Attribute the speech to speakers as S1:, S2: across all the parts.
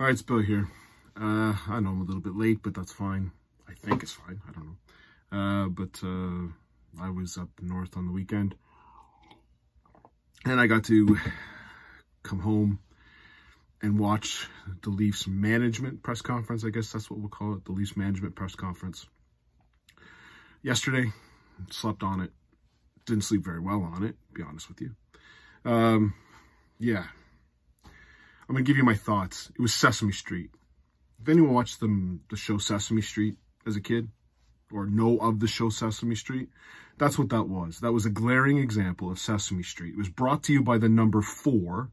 S1: All right, it's Bill here. I know I'm a little bit late, but that's fine. I think it's fine. I don't know. But I was up north on the weekend, and I got to come home and watch the Leafs management press conference. I guess that's what we'll call it, the Leafs management press conference. Yesterday, slept on it. Didn't sleep very well on it, to be honest with you. Yeah. I'm going to give you my thoughts. It was Sesame Street. If anyone watched the show Sesame Street as a kid, or know of the show Sesame Street, that's what that was. That was a glaring example of Sesame Street. It was brought to you by the number 4,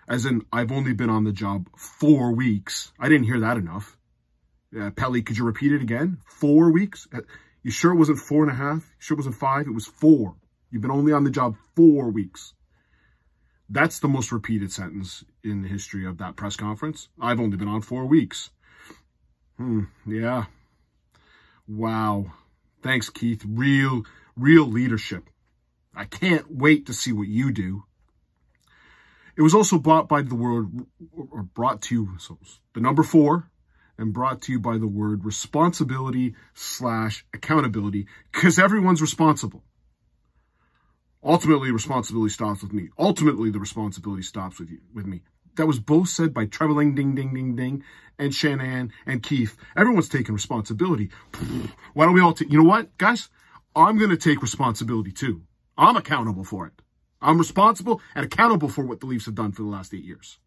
S1: as in, I've only been on the job 4 weeks. I didn't hear that enough. Pelly, could you repeat it again? 4 weeks? You sure it wasn't 4.5? You sure it wasn't 5? It was 4. You've been only on the job 4 weeks. That's the most repeated sentence in the history of that press conference. I've only been on 4 weeks. Yeah. Wow. Thanks, Keith. Real leadership. I can't wait to see what you do. It was also brought by the word, or brought to you, so the number 4, and brought to you by the word responsibility/accountability, because everyone's responsible. Ultimately, responsibility stops with me. Ultimately, the responsibility stops with me. That was both said by Trevelling, ding, ding, ding, ding, and Shanahan and Keith. Everyone's taking responsibility. Why don't we all take, you know what, guys? I'm going to take responsibility too. I'm accountable for it. I'm responsible and accountable for what the Leafs have done for the last 8 years.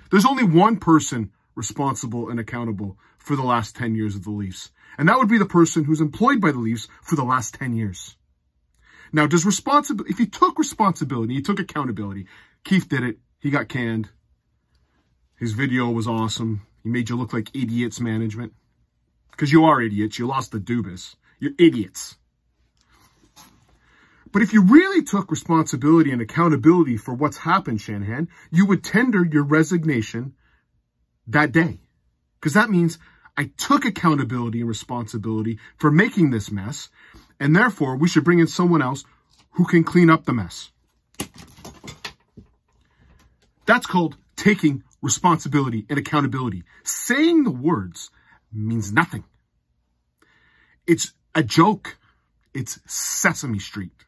S1: There's only one person responsible and accountable for the last 10 years of the Leafs, and that would be the person who's employed by the Leafs for the last 10 years. Now, if you took responsibility, you took accountability, Keith did it. He got canned. His video was awesome. He made you look like idiots, management. Because you are idiots. You lost the Dubas. You're idiots. But if you really took responsibility and accountability for what's happened, Shanahan, you would tender your resignation that day. Because that means I took accountability and responsibility for making this mess, and therefore we should bring in someone else who can clean up the mess. That's called taking responsibility and accountability. Saying the words means nothing. It's a joke. It's Sesame Street.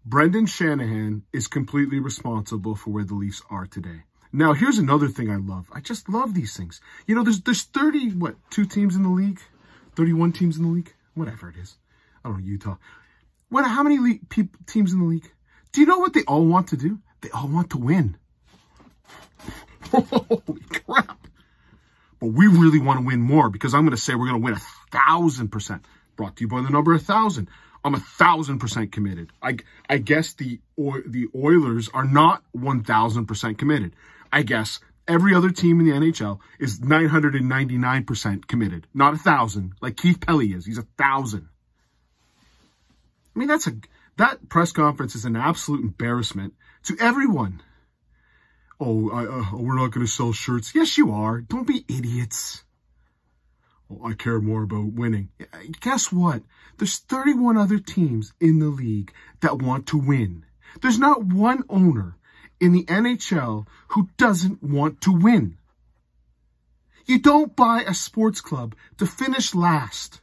S1: Brendan Shanahan is completely responsible for where the Leafs are today. Now, here's another thing I love. I just love these things. You know, there's 2 teams in the league? 31 teams in the league? Whatever it is. I don't know, Utah. How many teams in the league? Do you know what they all want to do? They all want to win. Holy crap. But we really want to win more, because I'm going to say we're going to win 1,000%. Brought to you by the number 1,000. I'm 1,000% committed. I guess the Oilers are not 1,000% committed. I guess every other team in the NHL is 999% committed. Not 1,000, like Keith Pelly is. He's 1,000. I mean, that press conference is an absolute embarrassment to everyone. We're not going to sell shirts. Yes, you are. Don't be idiots. I care more about winning. Guess what? There's 31 other teams in the league that want to win. There's not one owner in the NHL who doesn't want to win. You don't buy a sports club to finish last.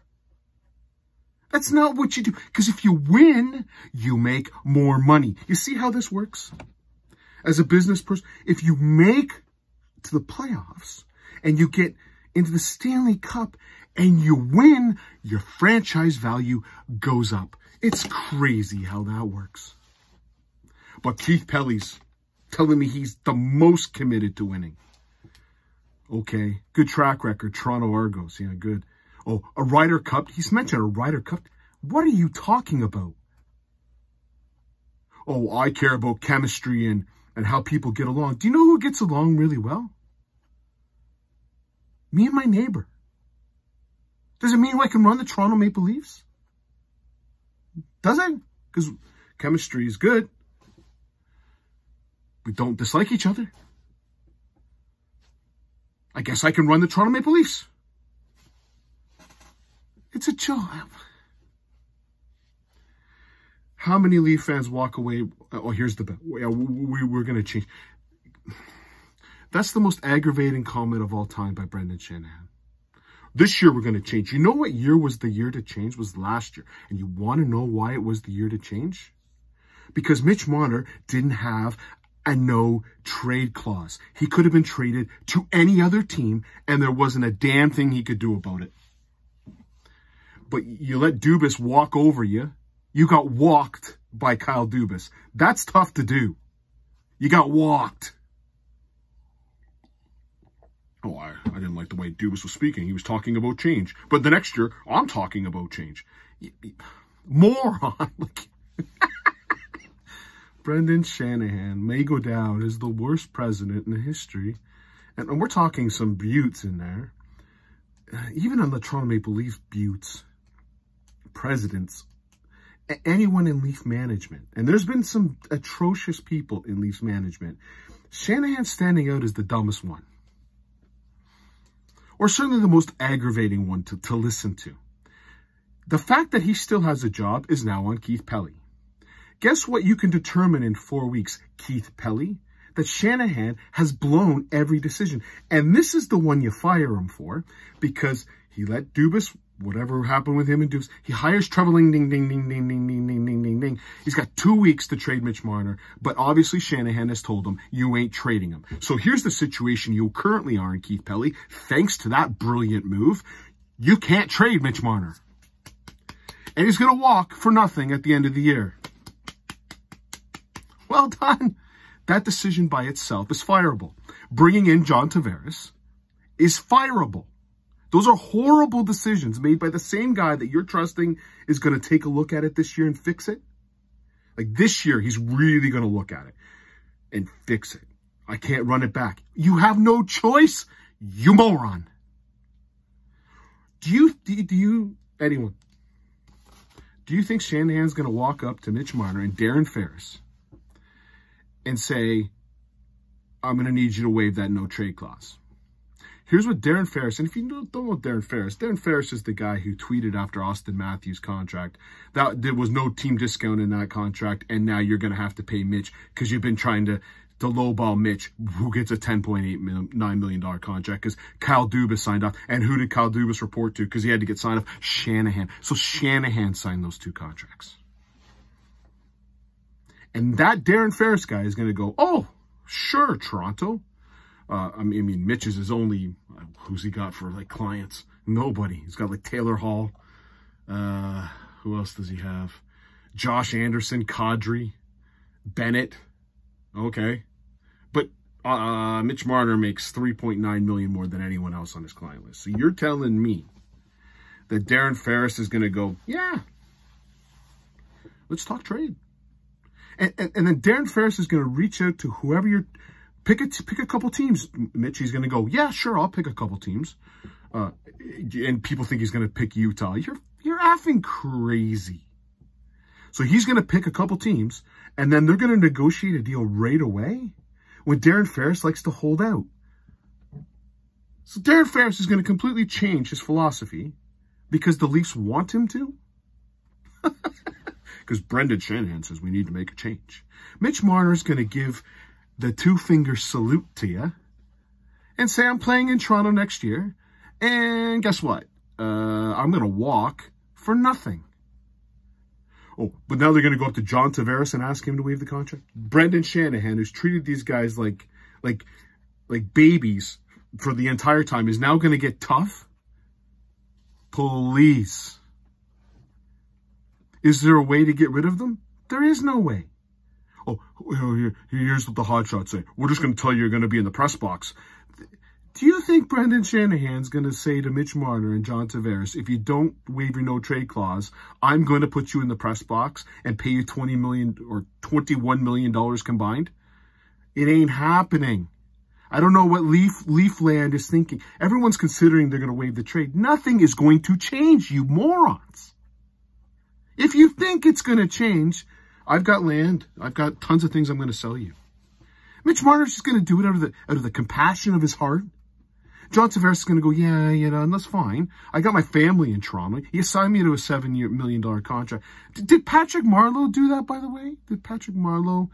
S1: That's not what you do. Because if you win, you make more money. You see how this works? As a business person, if you make to the playoffs and you get into the Stanley Cup and you win, your franchise value goes up. It's crazy how that works. But Keith Pelly's telling me he's the most committed to winning. Okay, good track record, Toronto Argos. Yeah, good. Oh, a Ryder Cup. He's mentioned a Ryder Cup. What are you talking about? Oh, I care about chemistry and how people get along. Do you know who gets along really well? Me and my neighbor. Does it mean I can run the Toronto Maple Leafs? Does it? Because chemistry is good. We don't dislike each other. I guess I can run the Toronto Maple Leafs. It's a joke. How many Leaf fans walk away? Oh, here's the bet. We're going to change. That's the most aggravating comment of all time by Brendan Shanahan. This year we're going to change. You know what year was the year to change? Was last year. And you want to know why it was the year to change? Because Mitch Marner didn't have a no trade clause. He could have been traded to any other team and there wasn't a damn thing he could do about it. But you let Dubas walk over you. You got walked by Kyle Dubas. That's tough to do. You got walked. Oh, I didn't like the way Dubas was speaking. He was talking about change. But the next year, I'm talking about change. Moron. Brendan Shanahan may go down as the worst president in history. And we're talking some buttes in there. Even on the Toronto Maple Leafs buttes, presidents, anyone in Leaf management. And there's been some atrocious people in Leafs management. Shanahan's standing out as the dumbest one. Or certainly the most aggravating one to listen to. The fact that he still has a job is now on Keith Pelly. Guess what you can determine in 4 weeks, Keith Pelly? That Shanahan has blown every decision. And this is the one you fire him for because he let Dubas, whatever happened with him and Dubas, he hires Trevor Ding, ding, ding, ding, ding, ding, ding, ding, ding, ding. He's got 2 weeks to trade Mitch Marner, but obviously Shanahan has told him, you ain't trading him. So here's the situation you currently are in, Keith Pelly. Thanks to that brilliant move, you can't trade Mitch Marner. And he's going to walk for nothing at the end of the year. Well done. That decision by itself is fireable. Bringing in John Tavares is fireable. Those are horrible decisions made by the same guy that you're trusting is going to take a look at it this year and fix it. Like this year, he's really going to look at it and fix it. I can't run it back. You have no choice, you moron. Do you think Shanahan's going to walk up to Mitch Marner and Darren Ferris and say, I'm going to need you to waive that no trade clause? Here's what Darren Ferris, and if you don't know Darren Ferris is the guy who tweeted after Austin Matthews' contract that there was no team discount in that contract, and now you're going to have to pay Mitch because you've been trying to lowball Mitch, who gets a $10.9 million contract because Kyle Dubas signed off. And who did Kyle Dubas report to? Because he had to get signed off. Shanahan. So Shanahan signed those 2 contracts. And that Darren Ferris guy is going to go, oh, sure, Toronto. I mean, Mitch is his only, who's he got for, like, clients? Nobody. He's got, like, Taylor Hall. Who else does he have? Josh Anderson, Kadri, Bennett. Okay. But Mitch Marner makes $3.9 million more than anyone else on his client list. So you're telling me that Darren Ferris is going to go, yeah, let's talk trade. And then Darren Ferris is going to reach out to whoever you're, pick a couple teams. Mitch, he's going to go, yeah, sure, I'll pick a couple teams. And people think he's going to pick Utah. You're effing crazy. So he's going to pick a couple teams, and then they're going to negotiate a deal right away when Darren Ferris likes to hold out. So Darren Ferris is going to completely change his philosophy because the Leafs want him to. Because Brendan Shanahan says we need to make a change. Mitch Marner is going to give the 2-finger salute to you and say, I'm playing in Toronto next year. And guess what? I'm going to walk for nothing. Oh, but now they're going to go up to John Tavares and ask him to waive the contract? Brendan Shanahan, who's treated these guys like babies for the entire time, is now going to get tough? Please. Is there a way to get rid of them? There is no way. Oh, here's what the hotshots say. We're just going to tell you you're going to be in the press box. Do you think Brendan Shanahan's going to say to Mitch Marner and John Tavares, if you don't waive your no-trade clause, I'm going to put you in the press box and pay you $20 million or $21 million combined? It ain't happening. I don't know what Leafland is thinking. Everyone's considering they're going to waive the trade. Nothing is going to change, you morons. If you think it's going to change, I've got land. I've got tons of things I'm going to sell you. Mitch Marner's just going to do it out of the compassion of his heart. John Tavares is going to go, yeah, and that's fine. I got my family in Toronto. He assigned me to a $7 million contract. Did Patrick Marleau do that, by the way? Did Patrick Marleau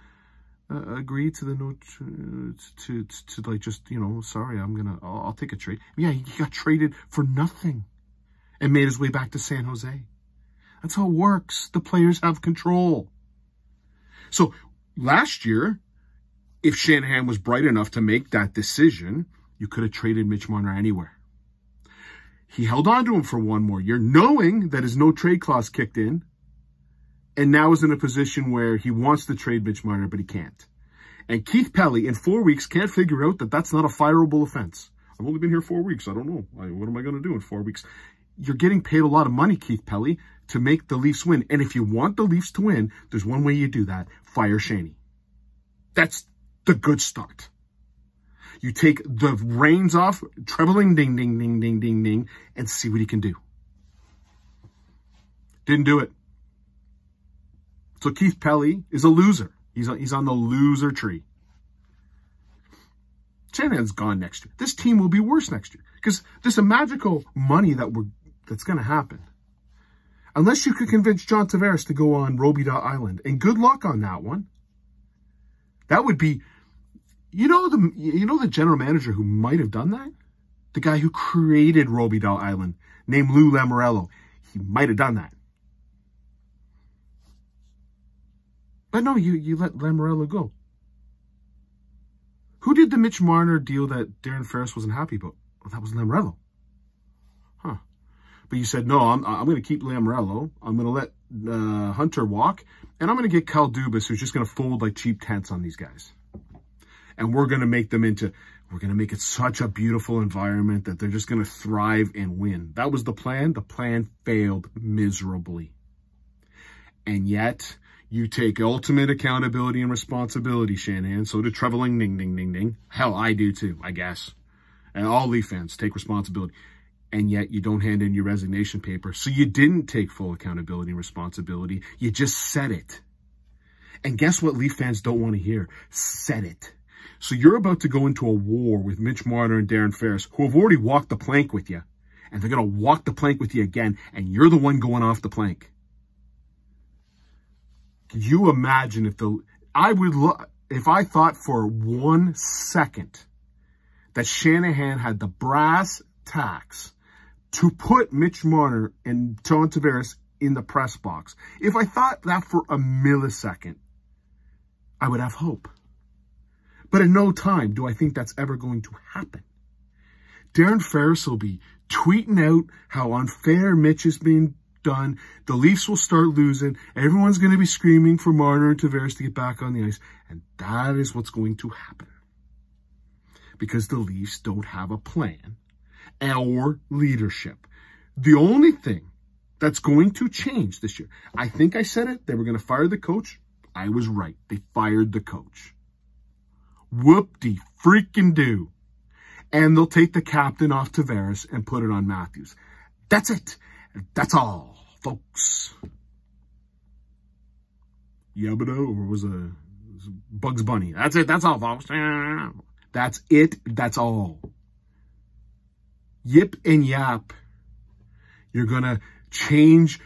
S1: agree to the no to like just, you know, sorry, I'll take a trade. Yeah, he got traded for nothing and made his way back to San Jose. That's how it works. The players have control. So last year, if Shanahan was bright enough to make that decision, you could have traded Mitch Marner anywhere. He held on to him for one more year, knowing that his no-trade clause kicked in, and now is in a position where he wants to trade Mitch Marner, but he can't. And Keith Pelley, in 4 weeks, can't figure out that that's not a fireable offense. I've only been here 4 weeks. I don't know. What am I going to do in 4 weeks? You're getting paid a lot of money, Keith Pelley, to make the Leafs win. And if you want the Leafs to win, there's one way you do that. Fire Shaney. That's the good start. You take the reins off, trebling, ding, ding, ding, ding, ding, ding, and see what he can do. Didn't do it. So Keith Pelley is a loser. He's on the loser tree. Shanahan's gone next year. This team will be worse next year because there's a magical money that's going to happen. Unless you could convince John Tavares to go on Robidas Island, and good luck on that one. That would be. You know the general manager who might have done that? The guy who created Robidas Island, named Lou Lamoriello. He might have done that. But no, you let Lamoriello go. Who did the Mitch Marner deal that Darren Ferris wasn't happy about? Well, that was Lamoriello. Huh. But you said, no, I'm going to keep Lamoriello. I'm going to let Hunter walk. And I'm going to get Kyle Dubas, who's just going to fold like cheap tents on these guys. And we're going to make it such a beautiful environment that they're just going to thrive and win. That was the plan. The plan failed miserably. And yet, you take ultimate accountability and responsibility, Shanahan. So did Trevelling, ding, ding, ding, ding. Hell, I do too, I guess. And all Leaf fans take responsibility. And yet, you don't hand in your resignation paper. So you didn't take full accountability and responsibility. You just said it. And guess what Leaf fans don't want to hear? Said it. So you're about to go into a war with Mitch Marner and Darren Ferris, who have already walked the plank with you. And they're going to walk the plank with you again. And you're the one going off the plank. Could you imagine if I thought for 1 second that Shanahan had the brass tacks to put Mitch Marner and John Tavares in the press box. If I thought that for a millisecond, I would have hope. But in no time do I think that's ever going to happen. Darren Ferris will be tweeting out how unfair Mitch is being done. The Leafs will start losing. Everyone's going to be screaming for Marner and Tavares to get back on the ice. And that is what's going to happen. Because the Leafs don't have a plan or leadership. The only thing that's going to change this year, I think I said it, they were going to fire the coach. I was right. They fired the coach. Whoop-de-freaking-do. And they'll take the captain off Tavares and put it on Matthews. That's it. That's all, folks. Yabba, or was it Bugs Bunny? That's it. That's all, folks. That's it. That's all. Yip and yap. You're going to change.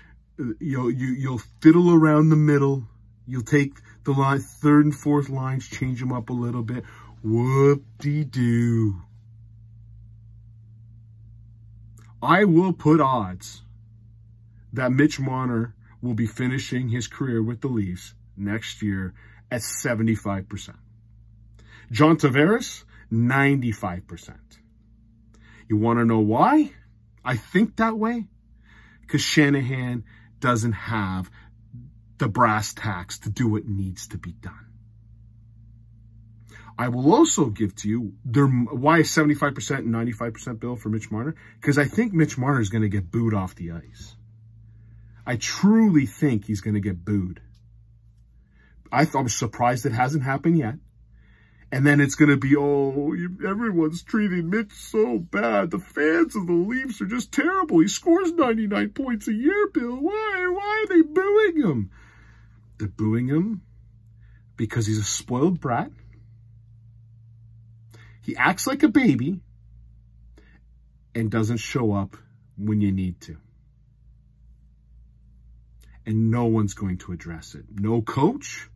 S1: You'll fiddle around the middle. You'll take the line, third and fourth lines, change them up a little bit. Whoop-de-doo. I will put odds that Mitch Marner will be finishing his career with the Leafs next year at 75%. John Tavares, 95%. You want to know why I think that way? Because Shanahan doesn't have the brass tacks to do what needs to be done. I will also give to you why 75% and 95% bill for Mitch Marner, because I think Mitch Marner is going to get booed off the ice. I truly think he's going to get booed. I was surprised it hasn't happened yet. And then it's going to be, oh, everyone's treating Mitch so bad. The fans of the Leafs are just terrible. He scores 99 points a year, Bill. Why are they booing him? They're booing him because he's a spoiled brat. He acts like a baby and doesn't show up when you need to. And no one's going to address it. No coach,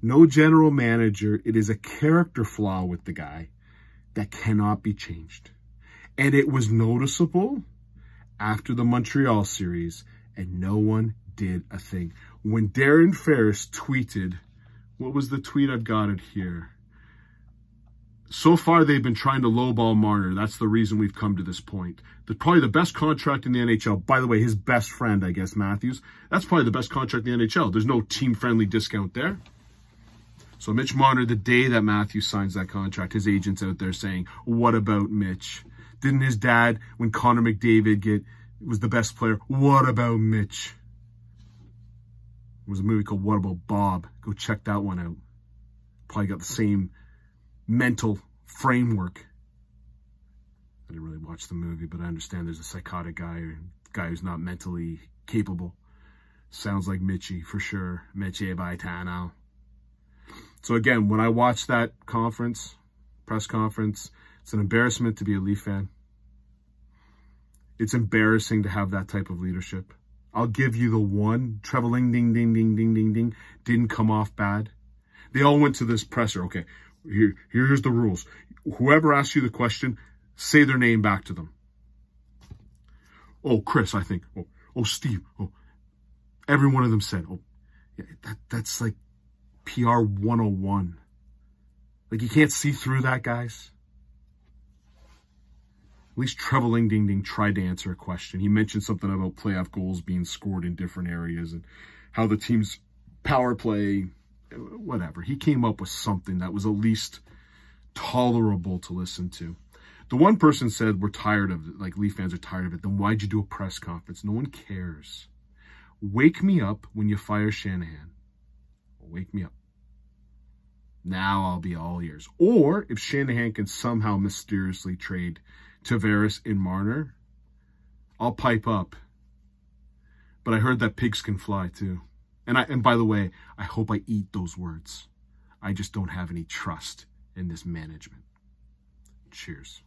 S1: No general manager. It is a character flaw with the guy that cannot be changed. And it was noticeable after the Montreal series, and no one did a thing. When Darren Ferris tweeted, what was the tweet? I've got it here. So far, they've been trying to lowball Marner. That's the reason we've come to this point. Probably the best contract in the NHL. By the way, his best friend, I guess, Matthews. That's probably the best contract in the NHL. There's no team-friendly discount there. So Mitch Marner, the day that Matthews signs that contract, his agent's out there saying, what about Mitch? Didn't his dad, when Connor McDavid was the best player, what about Mitch? There was a movie called What About Bob? Go check that one out. Probably got the same mental framework. I didn't really watch the movie, but I understand there's a psychotic guy, or a guy who's not mentally capable. Sounds like Mitchie for sure. Mitchie Baitano. So again, when I watched that press conference, it's an embarrassment to be a Leaf fan. It's embarrassing to have that type of leadership. I'll give you the one. Treveling, ding, ding, ding, ding, ding, ding. Didn't come off bad. They all went to this presser. Okay, here's the rules. Whoever asks you the question, say their name back to them. Oh, Chris, I think. Oh, Steve. Oh, every one of them said, oh, yeah, that's like PR 101. Like, you can't see through that, guys. At least Treveling Ding Ding tried to answer a question. He mentioned something about playoff goals being scored in different areas and how the team's power play, whatever. He came up with something that was at least tolerable to listen to. The one person said, we're tired of it, like Leaf fans are tired of it. Then why'd you do a press conference? No one cares. Wake me up when you fire Shanahan. Wake me up. Now I'll be all ears. Or if Shanahan can somehow mysteriously trade Tavares and Marner, I'll pipe up. But I heard that pigs can fly too. And by the way, I hope I eat those words. I just don't have any trust in this management. Cheers.